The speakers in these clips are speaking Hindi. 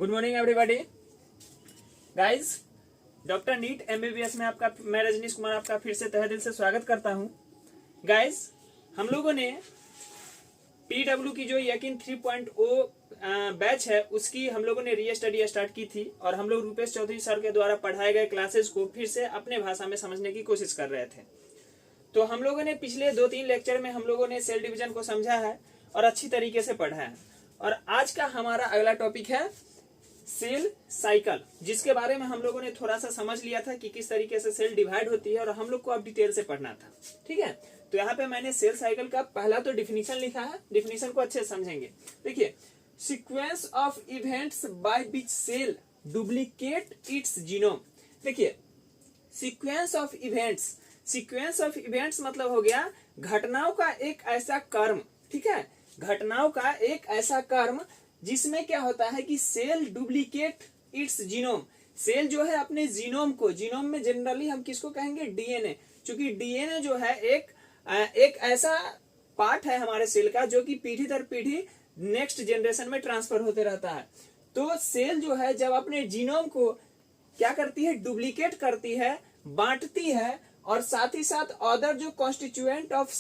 Good morning everybody guys. Doctor NEET MBBS में मैं रजनीश कुमार आपका फिर से तहे दिल से स्वागत करता हूं। गाइस, हम लोगों ने पीडब्ल्यू की जो यकीन 3.0 बैच है उसकी हम लोगों ने री स्टडी स्टार्ट की थी और हम लोग रूपेश चौधरी सर के द्वारा पढ़ाए गए क्लासेस को फिर से अपने भाषा में समझने की कोशिश कर रहे थे। तो हम लोगों ने पिछले 2-3 लेक्चर में हम लोगों ने सेल डिवीजन को समझा है और अच्छी तरीके से पढ़ा है। और आज का हमारा अगला टॉपिक है सेल साइकिल, जिसके बारे में हम लोगों ने थोड़ा सा समझ लिया था कि किस तरीके से सेल डिवाइड होती है और हम लोग को अब डिटेल से पढ़ना था। ठीक है, तो यहाँ पे मैंने सेल साइकिल का पहला तो डिफिनीशन लिखा है, डिफिनीशन को अच्छे से समझेंगे। देखिए, sequence of events by which cell duplicate its genome. देखिए, sequence of events, sequence of events मतलब हो गया घटनाओं का एक ऐसा क्रम। ठीक है, घटनाओं का एक ऐसा क्रम जिसमें क्या होता है कि cell duplicate its genome. Cell जो है अपने जीनोम को, जीनोम में जनरली हम किसको कहेंगे, डीएनए। क्योंकि डीएनए जो है एक ऐसा पार्ट है हमारे सेल का जो कि पीढ़ी दर पीढ़ी नेक्स्ट जनरेशन में ट्रांसफर होते रहता है। तो सेल जो है जब अपने जीनोम को क्या करती है, डुप्लीकेट करती है, बांटती है, और साथ ही साथ अदर जो कॉन्स्टिट्यूएंट ऑफ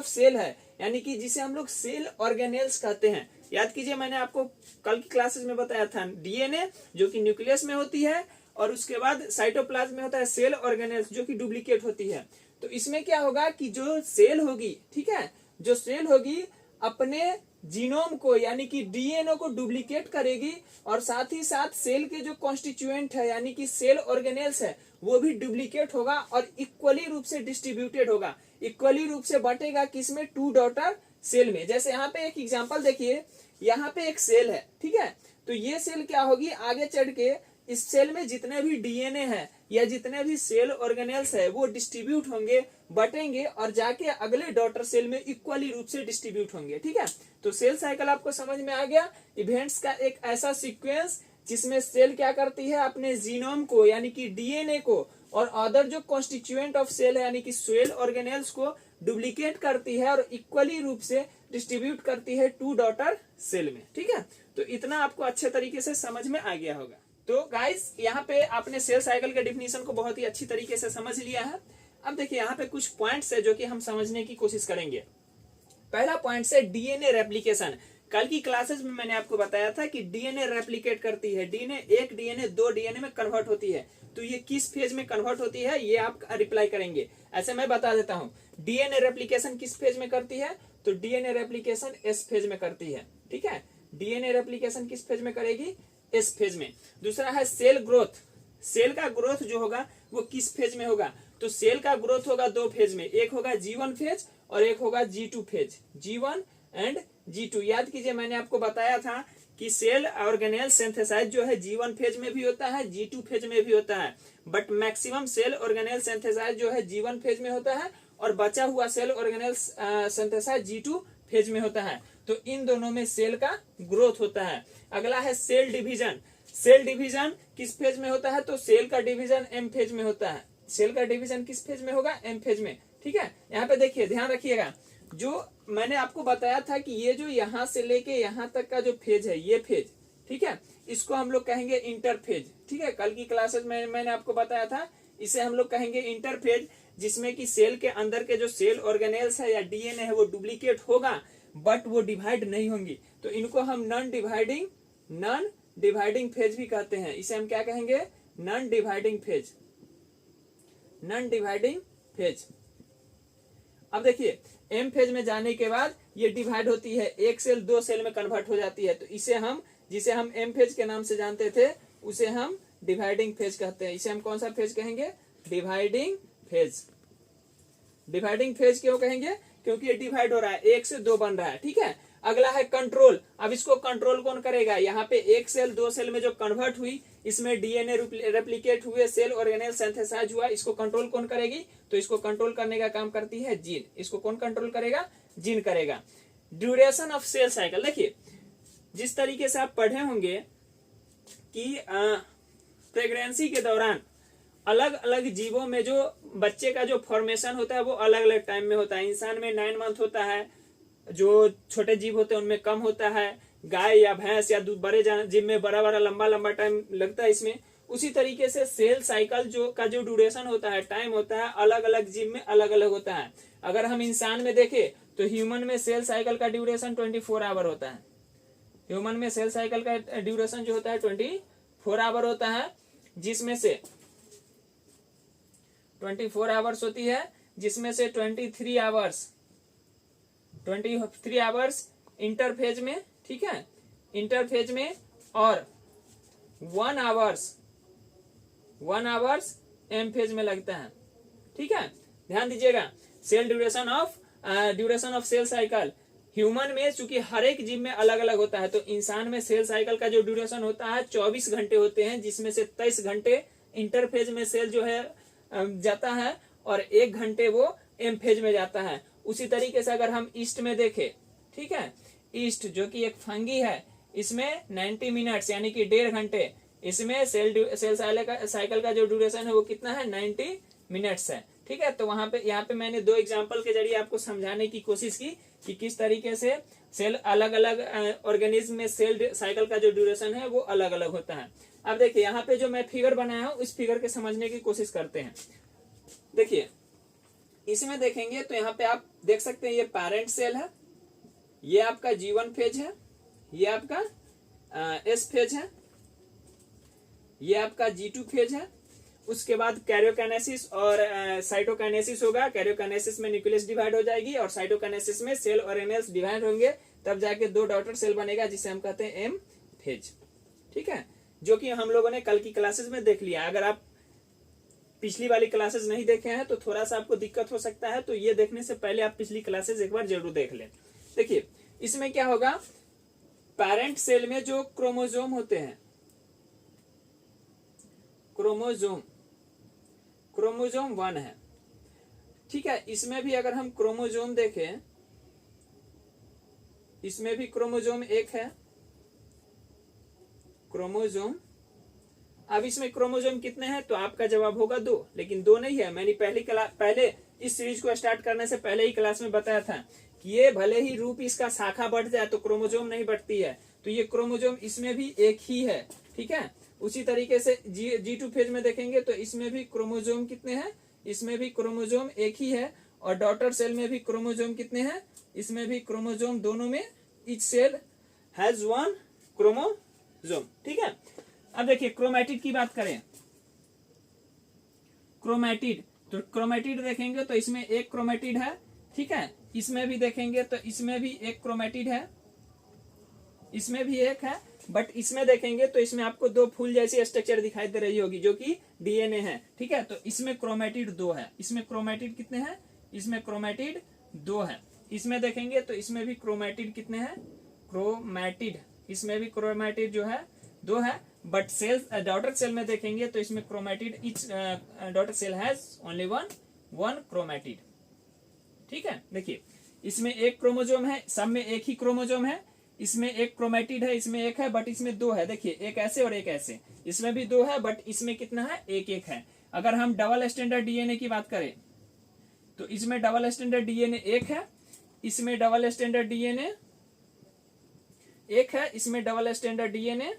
सेल है, यानी कि जिसे हम लोग सेल ऑर्गेनेल्स कहते हैं। याद कीजिए, मैंने आपको कल की क्लासेस में बताया था, डीएनए जो कि न्यूक्लियस में होती है और उसके बाद साइटोप्लाज्म में होता है सेल ऑर्गेनेल्स जो कि डुप्लीकेट होती है। तो इसमें क्या होगा कि जो सेल होगी, ठीक है, जो सेल होगी अपने जीनोम को यानी कि डीएनए को डुप्लीकेट करेगी और साथ ही साथ सेल के जो कॉन्स्टिट्यूएंट है यानी कि सेल ऑर्गेनेल्स है वो भी डुप्लीकेट होगा और इक्वली रूप से डिस्ट्रीब्यूटेड होगा, इक्वली रूप से बटेगा किसमें, 2 डॉटर सेल में। जैसे यहाँ पे एक एग्जांपल देखिए, यहाँ पे एक सेल है, ठीक है, तो ये सेल क्या होगी, आगे चढ़ के इस सेल में जितने भी डीएनए है या जितने भी सेल ऑर्गेनेल्स है वो डिस्ट्रीब्यूट होंगे, बटेंगे और जाके अगले डॉटर सेल में इक्वली रूप से डिस्ट्रीब्यूट होंगे। ठीक है, तो सेल साइकिल आपको समझ में आ गया। इवेंट्स का एक ऐसा सीक्वेंस जिसमें सेल क्या करती है, अपने जीनोम को यानी कि डीएनए को और अदर जो कॉन्स्टिट्यूएंट ऑफ सेल है यानी कि सेल ऑर्गेनेल्स को डुप्लीकेट करती है और इक्वली रूप से डिस्ट्रीब्यूट करती है 2 डॉटर सेल में। ठीक है, तो इतना आपको अच्छे तरीके से समझ में आ गया होगा। तो गाइस, यहाँ पे आपने सेल साइकिल के डिफिनीशन को बहुत ही अच्छी तरीके से समझ लिया है। अब देखिए, यहाँ पे कुछ पॉइंट्स है जो कि हम समझने की कोशिश करेंगे। पहला पॉइंट है डीएनए रेप्लिकेशन। कल की क्लासेस में मैंने आपको बताया था कि डीएनए रेप्लिकेट करती है, डीएनए एक डीएनए 2 डीएनए में कन्वर्ट होती है। तो ये किस फेज में कन्वर्ट होती है ये आप रिप्लाई करेंगे। ऐसे मैं बता देता हूँ, डीएनए रेप्लिकेशन किस फेज में करती है, तो डीएनए रेप्लिकेशन एस फेज में करती है। ठीक है, डीएनए रेप्लिकेशन किस फेज में करेगी, एस फेज में। दूसरा है सेल ग्रोथ। सेल का ग्रोथ जो होगा वो किस फेज में होगा, तो सेल का ग्रोथ होगा 2 फेज में, एक होगा G1 फेज और एक होगा G2 phase, G1 and G2। याद कीजिए, मैंने आपको बताया था कि सेल ऑर्गेनेल सिंथेसाइज जो है G1 फेज में भी होता है, G2 फेज में भी होता है, but maximum cell organelle synthesise जो है G1 फेज में होता है और बचा हुआ cell organelle synthesise G2 phase में होता है। तो इन दोनों में सेल का ग्रोथ होता है। अगला है सेल डिवीजन। सेल डिवीजन किस फेज में होता है, तो सेल का डिवीजन एम फेज में होता है। सेल का डिवीजन किस फेज में होगा, एम फेज में। ठीक है, यहाँ पे देखिए, ध्यान रखिएगा, जो मैंने आपको बताया था कि ये जो यहाँ से लेके यहाँ तक का जो फेज है, ये फेज, ठीक है, इसको हम लोग कहेंगे इंटरफेज। ठीक है, कल की क्लासेस में मैंने आपको बताया था, इसे हम लोग कहेंगे इंटरफेज, जिसमें कि सेल के अंदर के जो सेल ऑर्गेनेल्स है या डीएनए है वो डुप्लीकेट होगा बट वो डिवाइड नहीं होंगी। तो इनको हम नॉन डिवाइडिंग फेज भी कहते हैं। इसे हम क्या कहेंगे, non dividing phase, non dividing phase. अब देखिए, एम फेज में जाने के बाद ये डिवाइड होती है, एक सेल 2 सेल में कन्वर्ट हो जाती है। तो इसे हम, जिसे हम एम फेज के नाम से जानते थे, उसे हम डिवाइडिंग फेज कहते हैं। इसे हम कौन सा फेज कहेंगे, डिवाइडिंग फेज। डिवाइडिंग फेज क्यों कहेंगे, क्योंकि ये डिवाइड हो रहा है, 1 से 2 बन रहा है। ठीक है, अगला है कंट्रोल। अब इसको कंट्रोल कौन करेगा, यहाँ पे 1 सेल 2 सेल में जो कन्वर्ट हुई, इसमें डीएनए रेप्लिकेट हुए, सेल ऑर्गेनेल सिंथेसाइज हुआ, इसको कंट्रोल कौन करेगी, तो इसको कंट्रोल करने का काम करती है जीन। इसको कौन कंट्रोल करेगा, जीन करेगा। Duration of cell cycle. देखिए, जिस तरीके से आप पढ़े होंगे कि प्रेगनेंसी के दौरान अलग अलग जीवों में जो बच्चे का जो फॉर्मेशन होता है वो अलग अलग टाइम में होता है। इंसान में 9 मंथ होता है, जो छोटे जीव होते हैं उनमें कम होता है, गाय या भैंस या बड़े जिम में बड़ा बड़ा लंबा लंबा टाइम लगता है इसमें, उसी तरीके से सेल साइकिल जो ड्यूरेशन होता है, टाइम होता है, अलग अलग जिम में अलग अलग होता है। अगर हम इंसान में देखें तो ह्यूमन में सेल साइकिल का ड्यूरेशन 24 आवर होता है। ह्यूमन में सेल साइकिल का ड्यूरेशन जो होता है 24 आवर होता है, जिसमें से 24 आवर्स होती है, जिसमें से 23 आवर्स इंटरफेज में, ठीक है, इंटरफेज में, और 1 आवर्स एम फेज में लगता है। ठीक है, ध्यान दीजिएगा। Cell duration of cell cycle human में चूंकि हर एक जीव में अलग अलग होता है, तो इंसान में सेल साइकिल का जो ड्यूरेशन होता है 24 घंटे होते हैं, जिसमें से 23 घंटे इंटरफेज में सेल जो है जाता है और 1 घंटे वो एम फेज में जाता है। उसी तरीके से अगर हम ईस्ट में देखें, ठीक है, ईस्ट जो कि एक फंगी है, इसमें 90 मिनट्स यानी कि 1.5 घंटे, इसमें सेल साइकिल का जो ड्यूरेशन है वो कितना है, 90 मिनट्स है। ठीक है, तो यहाँ पे मैंने 2 एग्जांपल के जरिए आपको समझाने की कोशिश की कि किस तरीके से सेल अलग अलग ऑर्गेनिज्म में सेल साइकिल का जो ड्यूरेशन है वो अलग अलग होता है। अब देखिए यहाँ पे जो मैं फिगर बनाया हूँ, इस फिगर के समझने की कोशिश करते हैं। देखिए इसमें देखेंगे तो यहाँ पे आप देख सकते हैं ये पेरेंट सेल है, ये आपका G1 फेज है, ये आपका S फेज है, ये आपका G2 फेज है। उसके बाद कैरियोकाइनेसिस और साइटोकाइनेसिस होगा। कैरियोकाइनेसिस में न्यूक्लियस डिवाइड हो जाएगी और साइटोकाइनेसिस में सेल ऑर्गेनेल्स डिवाइड होंगे, तब जाके 2 डॉटर सेल बनेगा जिसे हम कहते हैं एम फेज। ठीक है, जो कि हम लोगों ने कल की क्लासेस में देख लिया। अगर आप पिछली वाली क्लासेस नहीं देखे हैं तो थोड़ा सा आपको दिक्कत हो सकता है, तो ये देखने से पहले आप पिछली क्लासेस एक बार जरूर देख लें। देखिए इसमें क्या होगा, पेरेंट सेल में जो क्रोमोसोम होते हैं, क्रोमोसोम 1 है। ठीक है, इसमें भी अगर हम क्रोमोसोम देखें, इसमें भी क्रोमोसोम 1 है, क्रोमोसोम। अब इसमें क्रोमोसोम कितने हैं, तो आपका जवाब होगा 2, लेकिन 2 नहीं है। मैंने पहले इस सीरीज को स्टार्ट करने से पहले ही क्लास में बताया था कि ये भले ही रूप इसका शाखा बढ़ जाए तो क्रोमोसोम नहीं बढ़ती है, तो ये क्रोमोसोम इसमें भी 1 ही है। ठीक है, उसी तरीके से G2 फेज में देखेंगे तो इसमें भी क्रोमोसोम कितने हैं, इसमें भी क्रोमोसोम 1 ही है, और डॉटर सेल में भी क्रोमोसोम कितने हैं, इसमें भी क्रोमोसोम, दोनों में ईच सेल हैज 1 क्रोमोसोम। ठीक है, अब देखिए क्रोमैटिड की बात करें, क्रोमैटिड, तो क्रोमैटिड देखेंगे तो इसमें 1 क्रोमैटिड है। ठीक है, इसमें भी देखेंगे तो इसमें भी 1 क्रोमैटिड है, इसमें भी 1 है, बट इसमें देखेंगे तो इसमें आपको 2 फूल जैसी स्ट्रक्चर दिखाई दे रही होगी जो कि डीएनए है। ठीक है, तो इसमें क्रोमैटिड 2 है। इसमें क्रोमैटिड कितने हैं, इसमें क्रोमैटिड 2 है। इसमें देखेंगे तो इसमें भी क्रोमैटिड कितने हैं, क्रोमैटिड, इसमें भी क्रोमैटिड जो है 2 है, बट सेल डॉटर सेल में देखेंगे तो इसमें chromatid, each daughter cell has only 1 chromatid. ठीक है, देखिए इसमें 1 क्रोमोसोम है, सब में 1 ही क्रोमोसोम है, इसमें 1 क्रोमैटिड है, इसमें 1 है, बट इसमें 2 है। देखिए एक ऐसे और एक ऐसे, इसमें भी 2 है, बट इसमें कितना है, 1 है। अगर हम डबल स्टैंडर्ड डीएनए की बात करें तो इसमें डबल स्टैंडर्ड डीएनए 1 है, इसमें डबल स्टैंडर्ड डीएनए 1 है, इसमें डबल स्टैंडर्ड डीएनए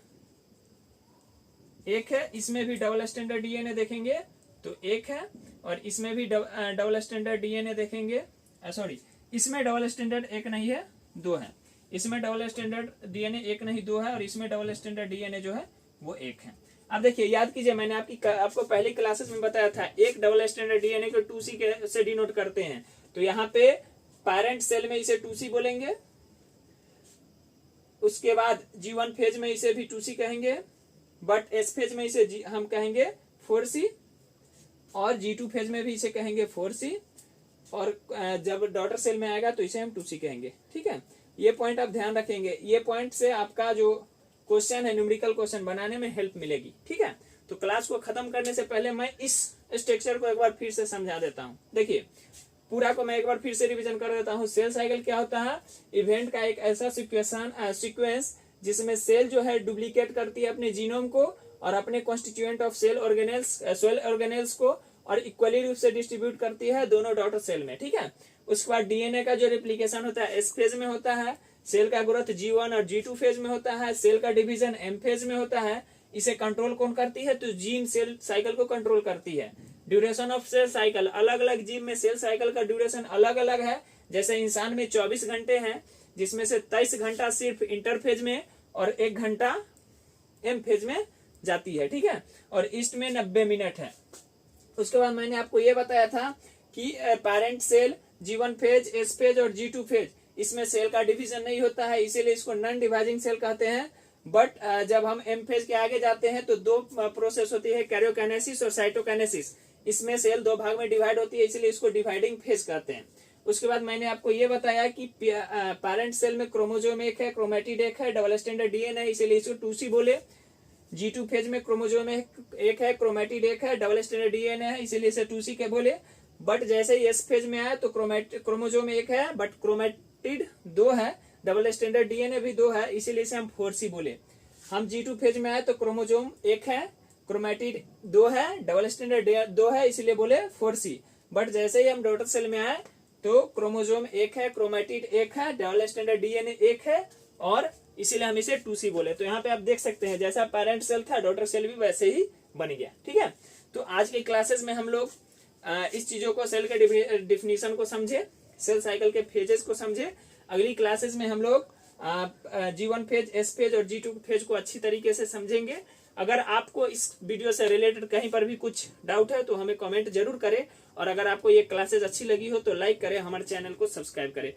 1 है, इसमें भी डबल स्टैंडर्ड डीएनए देखेंगे तो 1 है, और इसमें भी डबल स्टैंडर्ड डीएनए देखेंगे, सॉरी इसमें डबल स्टैंडर्ड 1 नहीं है, 2 है। इसमें डबल स्टैंडर्ड डीएनए 1 नहीं 2 है, और इसमें डबल स्टैंडर्ड डीएनए जो है वो 1 है। अब देखिए याद कीजिए, मैंने आपको पहली क्लासेस में बताया था, एक डबल स्टैंडर्ड डीएनए को 2C से डिनोट करते हैं। तो यहाँ पे पेरेंट सेल में इसे 2C बोलेंगे, उसके बाद G1 फेज में इसे भी 2C कहेंगे, बट S फेज में इसे हम कहेंगे 4C, और G2 फेज में भी इसे कहेंगे 4C, और जब डॉटर सेल में आएगा तो इसे हम 2C कहेंगे। ठीक है, ये पॉइंट आप ध्यान रखेंगे, ये पॉइंट से आपका जो क्वेश्चन है न्यूमेरिकल क्वेश्चन बनाने में हेल्प मिलेगी। ठीक है, तो क्लास को खत्म करने से पहले मैं इस स्ट्रक्चर को एक बार फिर से समझा देता हूँ। देखिए पूरा को मैं एक बार फिर से रिवीजन कर देता हूँ। सेल साइकिल क्या होता है, इवेंट का एक ऐसा सीक्वेंस जिसमें सेल जो है डुप्लीकेट करती है अपने जीनोम को और अपने कॉन्स्टिट्यूएंट ऑफ सेल ऑर्गेनेल्स को, और इक्वली रूप से डिस्ट्रीब्यूट करती है दोनों डॉटर सेल में। ठीक है, उसके बाद डीएनए का जो रेप्लिकेशन होता है एस फेज में होता है, सेल का ग्रोथ G1 और G2 फेज में होता है, सेल का डिवीजन M फेज में होता है। इसे कंट्रोल कौन करती है? तो जीन सेल साइकिल को कंट्रोल करती है। ड्यूरेशन ऑफ सेल साइकिल, अलग अलग जीव में सेल साइकिल का ड्यूरेशन अलग अलग है। जैसे इंसान में 24 घंटे हैं, जिसमें से 23 घंटा सिर्फ इंटरफेज में और 1 घंटा एम फेज में जाती है, ठीक है। और ईस्ट में 90 मिनट है। उसके बाद मैंने आपको ये बताया था कि parent cell G1 phase, S phase और G2 फेज, इसमें सेल का डिवीजन नहीं होता है, इसीलिए इसको नॉन डिवाइडिंग सेल कहते हैं। बट जब हम एम फेज के आगे जाते हैं तो दो प्रोसेस होती है, कैरियोकाइनेसिस और साइटोकाइनेसिस। इसमें सेल दो भाग में डिवाइड होती है, इसलिए इसको डिवाइडिंग फेज कहते हैं। उसके बाद मैंने आपको ये बताया कि पेरेंट सेल में क्रोमोजोम 1 है, क्रोमेटिड 1 है, डबल स्टैंडर्ड डीएनए है, इसीलिए इसको 2C बोले। G2 फेज में क्रोमोजोम 1 है, क्रोमेटिड 1 है, डबल स्टैंडर्ड डीएनए है, इसीलिए इसे 2C के बोले। बट जैसे ही एस फेज में आया तो क्रोमोजोम 1 है बट क्रोमेटिड 2 है, डबल स्टैंडर्ड डीएनए भी 2 है, इसीलिए इसे हम 4C बोले। हम G2 फेज में आए तो क्रोमोजोम 1 है, क्रोमेटिड 2 है, डबल स्टैंडर्ड 2 है, इसीलिए बोले 4C। बट जैसे ही हम डॉटर सेल में आए तो क्रोमोजोम 1 है, क्रोमेटिड 1 है, डबल स्टैंडर्ड डीएनए 1 है, और इसीलिए हम इसे 2C बोले। तो यहाँ पे आप देख सकते हैं जैसा पेरेंट सेल था, डॉटर सेल भी वैसे ही बन गया, ठीक है। तो आज के क्लासेस में हम लोग इस चीजों को, सेल के डिफिनीशन को समझे, सेल साइकिल के फेजेस को समझे। अगली क्लासेस में हम लोग G1 फेज, S फेज और G2 फेज को अच्छी तरीके से समझेंगे। अगर आपको इस वीडियो से रिलेटेड कहीं पर भी कुछ डाउट है तो हमें कमेंट जरूर करें, और अगर आपको ये क्लासेस अच्छी लगी हो तो लाइक करें, हमारे चैनल को सब्सक्राइब करें।